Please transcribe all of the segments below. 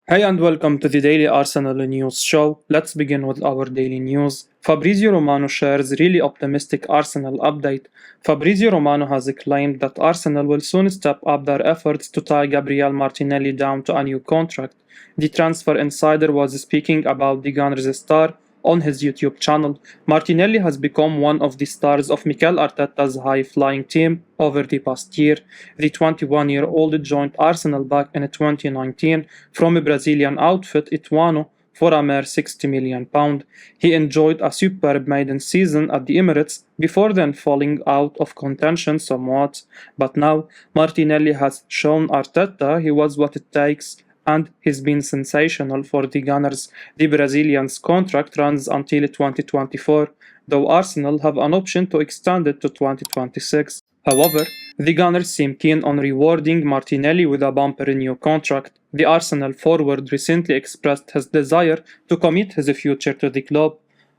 Hey and welcome to the Daily Arsenal News Show. Let's begin with our daily news. Fabrizio Romano shares really optimistic Arsenal update. Fabrizio Romano has claimed that Arsenal will soon step up their efforts to tie Gabriel Martinelli down to a new contract. The transfer insider was speaking about the Gunners' star on his YouTube channel. Martinelli has become one of the stars of Mikel Arteta's high-flying team over the past year. The 21-year-old joined Arsenal back in 2019 from a Brazilian outfit Ituano for a mere £60 million. He enjoyed a superb maiden season at the Emirates before then falling out of contention somewhat. But now, Martinelli has shown Arteta he was what it takes and he's been sensational for the Gunners. The Brazilian's contract runs until 2024, though Arsenal have an option to extend it to 2026. However, the Gunners seem keen on rewarding Martinelli with a bumper new contract. The Arsenal forward recently expressed his desire to commit his future to the club.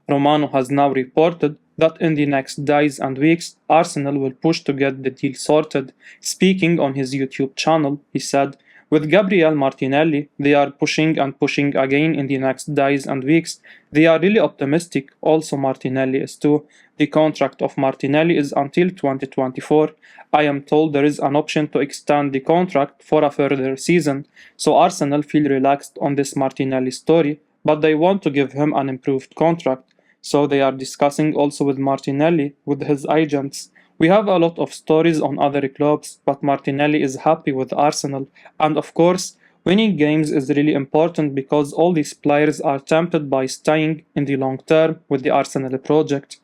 Romano has now reported that in the next days and weeks, Arsenal will push to get the deal sorted. Speaking on his YouTube channel, he said, with Gabriel Martinelli, they are pushing and pushing again in the next days and weeks. They are really optimistic. Also, Martinelli is too. The contract of Martinelli is until 2024. I am told there is an option to extend the contract for a further season. So Arsenal feel relaxed on this Martinelli story, but they want to give him an improved contract. So they are discussing also with Martinelli, with his agents. We have a lot of stories on other clubs, but Martinelli is happy with Arsenal. And of course, winning games is really important because all these players are tempted by staying in the long term with the Arsenal project.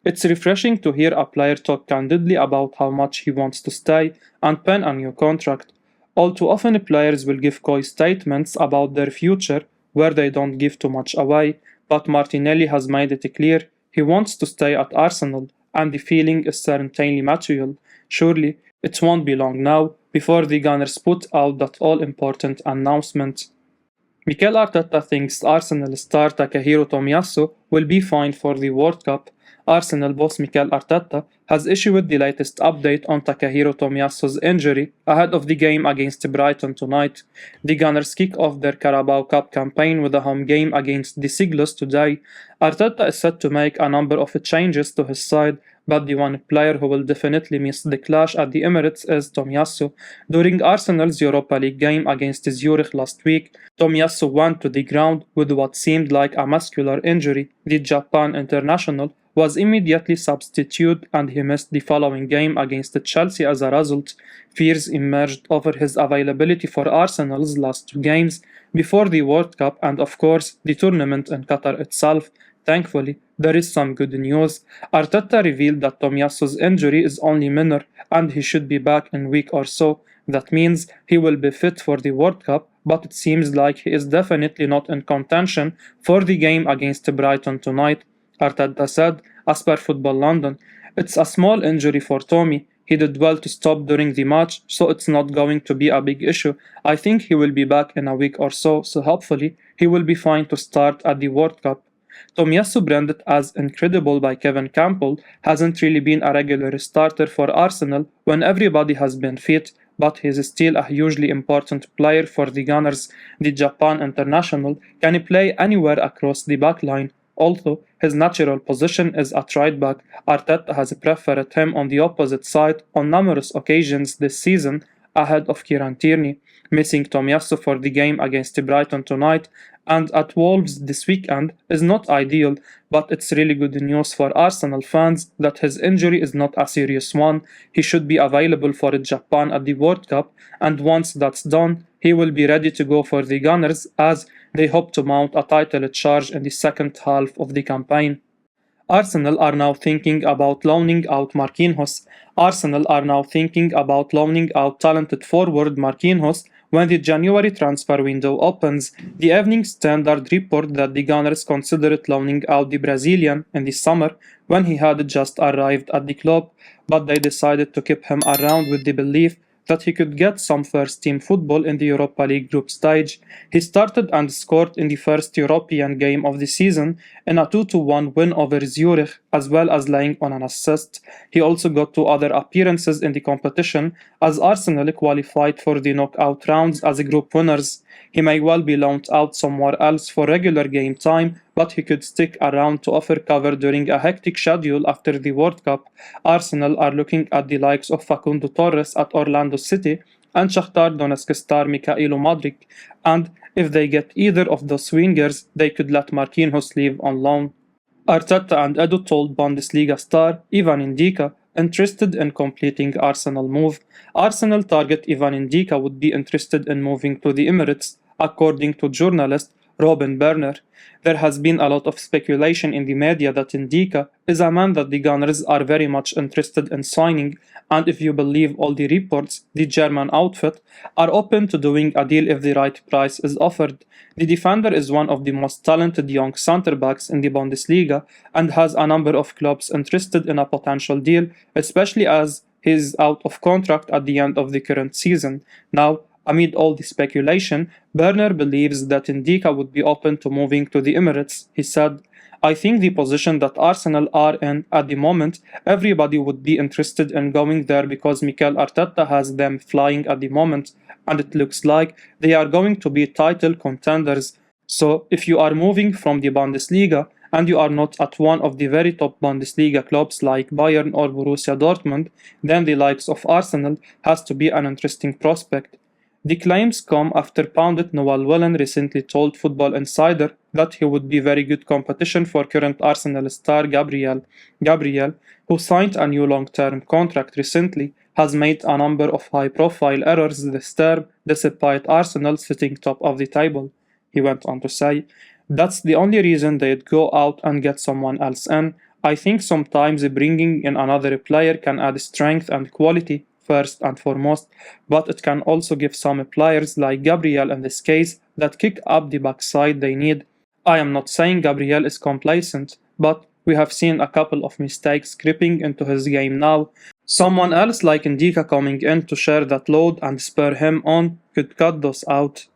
It's refreshing to hear a player talk candidly about how much he wants to stay and pen a new contract. All too often, players will give coy statements about their future where they don't give too much away, but Martinelli has made it clear he wants to stay at Arsenal and the feeling is certainly mutual. Surely, it won't be long now before the Gunners put out that all-important announcement. Mikel Arteta thinks Arsenal star Takehiro Tomiyasu will be fine for the World Cup. Arsenal boss Mikel Arteta has issued the latest update on Takehiro Tomiyasu's injury ahead of the game against Brighton tonight. The Gunners kick off their Carabao Cup campaign with a home game against the Seagulls today. Arteta is set to make a number of changes to his side, but the one player who will definitely miss the clash at the Emirates is Tomiyasu. During Arsenal's Europa League game against Zurich last week, Tomiyasu went to the ground with what seemed like a muscular injury. The Japan international was immediately substituted and he missed the following game against Chelsea as a result. Fears emerged over his availability for Arsenal's last two games before the World Cup and of course the tournament in Qatar itself. Thankfully, there is some good news. Arteta revealed that Tomiyasu's injury is only minor and he should be back in a week or so. That means he will be fit for the World Cup, but it seems like he is definitely not in contention for the game against Brighton tonight. Arteta said, as per Football London, it's a small injury for Tommy. He did well to stop during the match, so it's not going to be a big issue. I think he will be back in a week or so hopefully he will be fine to start at the World Cup. Tomiyasu, branded as incredible by Kevin Campbell, hasn't really been a regular starter for Arsenal when everybody has been fit, but he is still a hugely important player for the Gunners. The Japan international can play anywhere across the backline. Although his natural position is at right back, Arteta has preferred him on the opposite side on numerous occasions this season ahead of Kieran Tierney. Missing Tomiyasu for the game against Brighton tonight and at Wolves this weekend is not ideal, but it's really good news for Arsenal fans that his injury is not a serious one. He should be available for Japan at the World Cup, and once that's done, he will be ready to go for the Gunners as they hope to mount a title charge in the second half of the campaign. Arsenal are now thinking about loaning out Marquinhos. Arsenal are now thinking about loaning out talented forward Marquinhos when the January transfer window opens. The Evening Standard report that the Gunners considered loaning out the Brazilian in the summer when he had just arrived at the club, but they decided to keep him around with the belief that he could get some first-team football in the Europa League group stage. He started and scored in the first European game of the season in a 2-1 win over Zurich, as well as laying on an assist. He also got 2 other appearances in the competition as Arsenal qualified for the knockout rounds as group winners. He may well be loaned out somewhere else for regular game time, but he could stick around to offer cover during a hectic schedule after the World Cup. Arsenal are looking at the likes of Facundo Torres at Orlando City and Shakhtar Donetsk star Mikhailo Mudryk, and if they get either of those wingers, they could let Marquinhos leave on loan. Arteta and Edu told Bundesliga star Evan NDicka interested in completing Arsenal move. Arsenal target Evan NDicka would be interested in moving to the Emirates, according to journalist Robin Berner. There has been a lot of speculation in the media that NDicka is a man that the Gunners are very much interested in signing, and if you believe all the reports, the German outfit are open to doing a deal if the right price is offered. The defender is one of the most talented young centre-backs in the Bundesliga and has a number of clubs interested in a potential deal, especially as he is out of contract at the end of the current season. Now, amid all the speculation, Berner believes that NDicka would be open to moving to the Emirates. He said, "I think the position that Arsenal are in at the moment, everybody would be interested in going there because Mikel Arteta has them flying at the moment, and it looks like they are going to be title contenders. So if you are moving from the Bundesliga and you are not at one of the very top Bundesliga clubs like Bayern or Borussia Dortmund, then the likes of Arsenal has to be an interesting prospect." The claims come after pundit Noel Whelan recently told Football Insider that he would be very good competition for current Arsenal star Gabriel. Gabriel, who signed a new long-term contract recently, has made a number of high-profile errors this term despite Arsenal sitting top of the table. He went on to say, "That's the only reason they'd go out and get someone else in. I think sometimes bringing in another player can add strength and quality first and foremost, but it can also give some players like Gabriel in this case that kick up the backside they need. I am not saying Gabriel is complacent, but we have seen a couple of mistakes creeping into his game now. Someone else like NDicka coming in to share that load and spur him on could cut those out."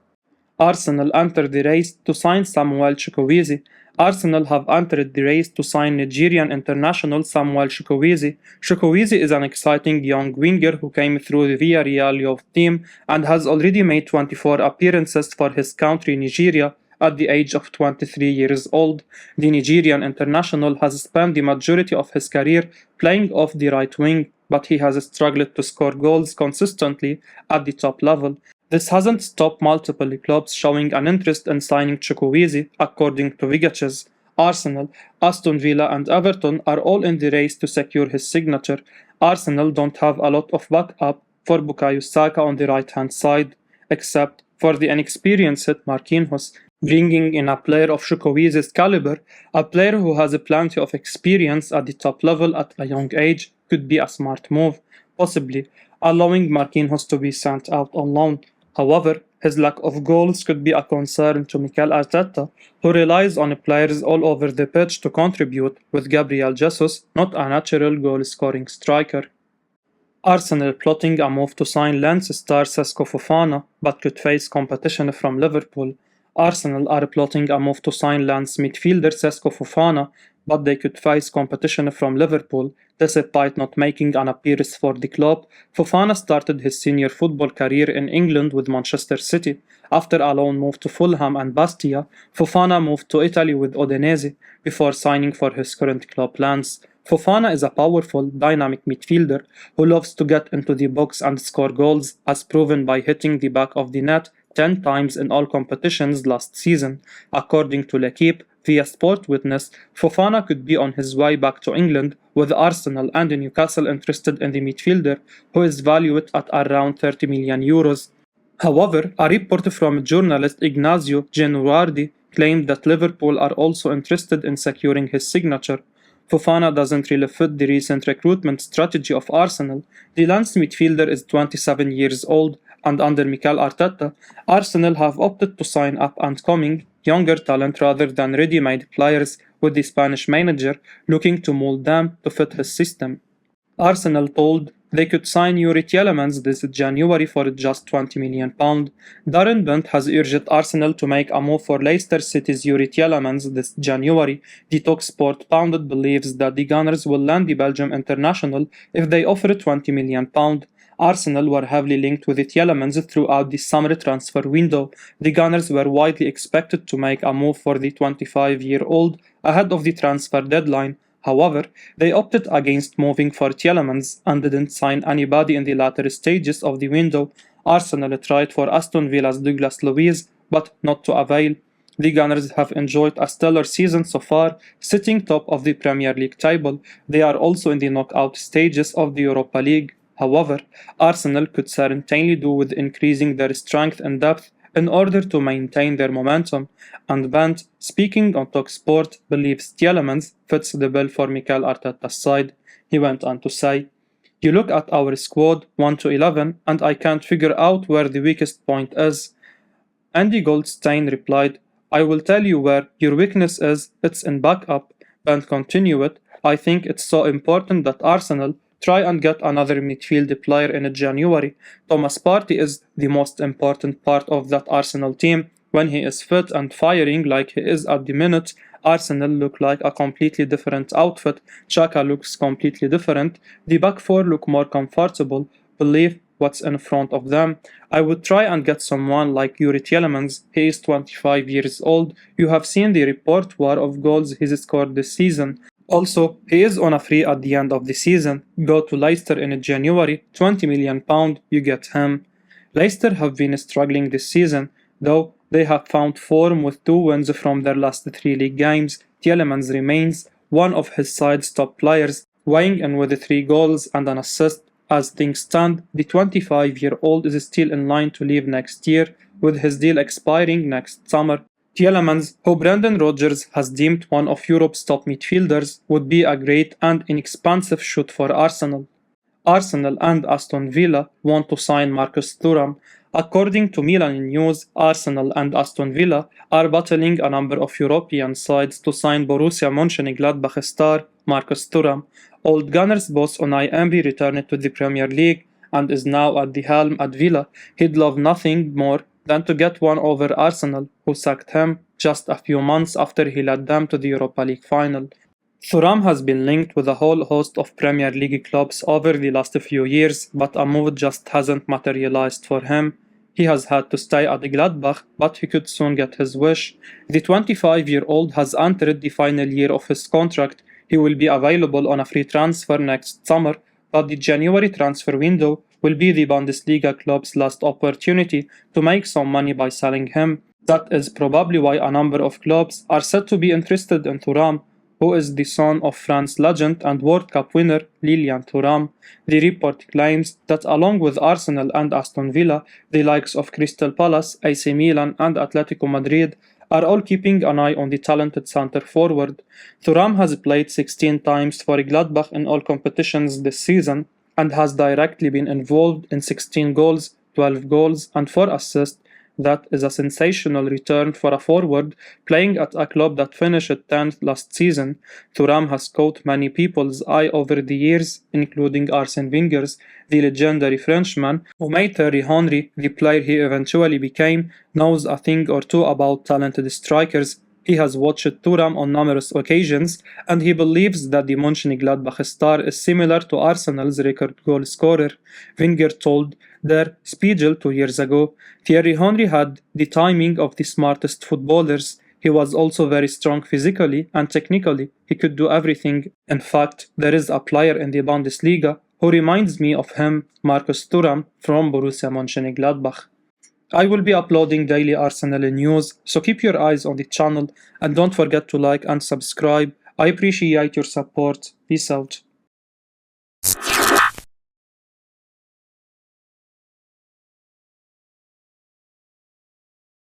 Arsenal entered the race to sign Samuel Chukwueze. Arsenal have entered the race to sign Nigerian international Samuel Chukwueze. Chukwueze is an exciting young winger who came through the Villarreal youth team and has already made 24 appearances for his country Nigeria at the age of 23 years old. The Nigerian international has spent the majority of his career playing off the right wing, but he has struggled to score goals consistently at the top level. This hasn't stopped multiple clubs showing an interest in signing Chukwueze, according to Vigaches. Arsenal, Aston Villa and Everton are all in the race to secure his signature. Arsenal don't have a lot of backup for Bukayo Saka on the right-hand side, except for the inexperienced Marquinhos. Bringing in a player of Chukwueze's caliber, a player who has plenty of experience at the top level at a young age, could be a smart move, possibly allowing Marquinhos to be sent out on loan. However, his lack of goals could be a concern to Mikel Arteta, who relies on players all over the pitch to contribute, with Gabriel Jesus not a natural goal-scoring striker. Arsenal plotting a move to sign Lens star Seko Fofana, but could face competition from Liverpool. Arsenal are plotting a move to sign Lens midfielder Seko Fofana, but they could face competition from Liverpool. Despite not making an appearance for the club, Fofana started his senior football career in England with Manchester City. After a loan move to Fulham and Bastia, Fofana moved to Italy with Udinese before signing for his current club Lens. Fofana is a powerful, dynamic midfielder who loves to get into the box and score goals, as proven by hitting the back of the net 10 times in all competitions last season. According to L'Equipe, via Sport Witness, Fofana could be on his way back to England, with Arsenal and Newcastle interested in the midfielder, who is valued at around 30 million euros. However, a report from journalist Ignazio Genuardi claimed that Liverpool are also interested in securing his signature. Fofana doesn't really fit the recent recruitment strategy of Arsenal. The Lens midfielder is 27 years old, and under Mikel Arteta, Arsenal have opted to sign up-and-coming, younger talent rather than ready-made players, with the Spanish manager looking to mold them to fit his system. Arsenal told they could sign Youri Tielemans this January for just £20 million. Darren Bent has urged Arsenal to make a move for Leicester City's Youri Tielemans this January. The TalkSport Pundit believes that the Gunners will land the Belgium international if they offer £20 million. Arsenal were heavily linked with Tielemans throughout the summer transfer window. The Gunners were widely expected to make a move for the 25-year-old ahead of the transfer deadline. However, they opted against moving for Tielemans and didn't sign anybody in the latter stages of the window. Arsenal tried for Aston Villa's Douglas Luiz, but not to avail. The Gunners have enjoyed a stellar season so far, sitting top of the Premier League table. They are also in the knockout stages of the Europa League. However, Arsenal could certainly do with increasing their strength and depth in order to maintain their momentum, and Bent, speaking on TalkSport, believes Tielemans fits the bill for Mikel Arteta's side. He went on to say, "You look at our squad 1 to 11 and I can't figure out where the weakest point is." Andy Goldstein replied, "I will tell you where your weakness is, it's in backup." Bent continued, "I think it's so important that Arsenal try and get another midfield player in January. Thomas Partey is the most important part of that Arsenal team. When he is fit and firing like he is at the minute, Arsenal look like a completely different outfit. Xhaka looks completely different. The back four look more comfortable. Believe what's in front of them. I would try and get someone like Youri Tielemans. He is 25 years old. You have seen the repertoire of goals he's scored this season. Also, he is on a free at the end of the season. Go to Leicester in January, £20 million, you get him." Leicester have been struggling this season, though they have found form with 2 wins from their last 3 league games. Tielemans remains one of his side's top players, weighing in with 3 goals and an assist. As things stand, the 25-year-old is still in line to leave next year, with his deal expiring next summer. Tielemans, who Brendan Rodgers has deemed one of Europe's top midfielders, would be a great and inexpensive shoot for Arsenal. Arsenal and Aston Villa want to sign Marcus Thuram. According to Milan News, Arsenal and Aston Villa are battling a number of European sides to sign Borussia Mönchengladbach star Marcus Thuram. Old Gunners boss Unai Emery returned to the Premier League and is now at the helm at Villa. He'd love nothing more than to get one over Arsenal, who sacked him just a few months after he led them to the Europa League final. Thuram has been linked with a whole host of Premier League clubs over the last few years, but a move just hasn't materialized for him. He has had to stay at Gladbach, but he could soon get his wish. The 25-year-old has entered the final year of his contract. He will be available on a free transfer next summer, but the January transfer window will be the Bundesliga club's last opportunity to make some money by selling him. That is probably why a number of clubs are said to be interested in Thuram, who is the son of France legend and World Cup winner Lilian Thuram. The report claims that along with Arsenal and Aston Villa, the likes of Crystal Palace, AC Milan and Atletico Madrid are all keeping an eye on the talented centre forward. Thuram has played 16 times for Gladbach in all competitions this season and has directly been involved in 16 goals, 12 goals and 4 assists. That is a sensational return for a forward playing at a club that finished 10th last season. Thuram has caught many people's eye over the years, including Arsene Wenger's. The legendary Frenchman, who made Thierry Henry the player he eventually became, knows a thing or two about talented strikers. He has watched Thuram on numerous occasions, and he believes that the Mönchengladbach star is similar to Arsenal's record goal scorer. Wenger told Der Spiegel 2 years ago, "Thierry Henry had the timing of the smartest footballers. He was also very strong physically and technically. He could do everything. In fact, there is a player in the Bundesliga who reminds me of him, Marcus Thuram from Borussia Mönchengladbach." I will be uploading daily Arsenal news, so keep your eyes on the channel and don't forget to like and subscribe. I appreciate your support. Peace out.